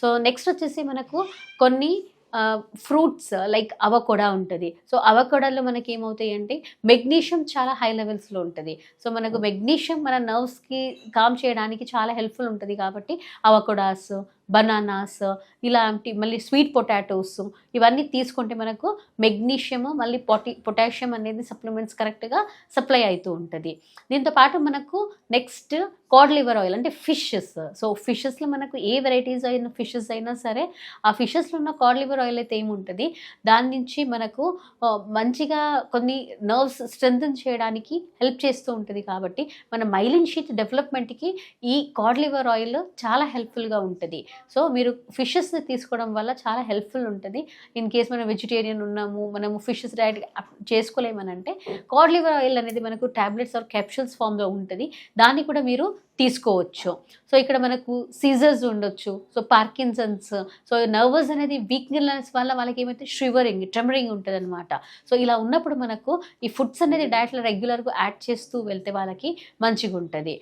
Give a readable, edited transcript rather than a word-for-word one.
So next వచ్చేసి మనకు కొన్ని ఫ్రూట్స్ లైక్ అవకోడా ఉంటది. సో అవకోడాలో మనకేమవుతాయి అంటే మెగ్నీషియం చాలా హై లెవెల్స్‌లో ఉంటది. సో మనకు మెగ్నీషియం మన నర్వ్స్‌కి కామ్ చేయడానికి చాలా హెల్ప్‌ఫుల్ ఉంటది కాబట్టి అవకోడాస్, బనానాస్ ఇలాంటి మళ్ళీ స్వీట్ పొటాటోస్ ఇవన్నీ తీసుకుంటే మనకు మెగ్నీషియం మళ్ళీ పొటాషియం అనేది సప్లిమెంట్స్ కరెక్ట్‌గా సప్లై అయితూ ఉంటది. దీంతో పాటు మనకు నెక్స్ట్ కాడ్ లివర్ ఆయిల్ అంటే ఫిషెస్. సో ఫిషెస్‌లో మనకు ఏ వెరైటీస్ అయిన ఫిషెస్ అయినా సరే, ఆ ఫిషెస్‌లో ఉన్న కాడ్ లివర్ ఆయిల్ అయితే ఏముంటది, దాని నుంచి మనకు మంచిగా కొన్ని నర్వ్స్ స్ట్రెంథెన్ చేయడానికి హెల్ప్ చేస్తూ ఉంటది కాబట్టి, మన మైలిన్ షీత్ డెవలప్‌మెంట్‌కి ఈ కాడ్ లివర్ ఆయిల్ చాలా హెల్ప్‌ఫుల్‌గా ఉంటది. సో మీరు ఫిషెస్‌ని తీసుకోవడం వల్ల చాలా హెల్ప్‌ఫుల్ ఉంటది. ఇన్ కేస్ మనం వెజిటేరియన్ ఉన్నాము, మనము ఫిషెస్ డైట్ చేసుకోలేమనంటే కాడ్ లివర్ ఆయిల్ అనేది మనకు టాబ్లెట్స్ ఆర్ క్యాప్సూల్స్ ఫామ్‌లో ఉంటది. దాన్ని కూడా మీరు తీసుకోవచ్చు. సో ఇక్కడ మనకు సీజర్స్ ఉండొచ్చు. సో పార్కిన్సన్స్, సో నర్వస్ అనేది వీక్‌నెస్ వల్ల వాళ్ళకేమైతే షివరింగ్, ట్రెమరింగ్ ఉంటదనమాట. సో ఇలా ఉన్నప్పుడు మనకు ఈ ఫుడ్స్ అనేది డైట్‌లో రెగ్యులర్‌గా యాడ్ చేస్తూ వెళ్తే వాళ్ళకి మంచిగుంటది.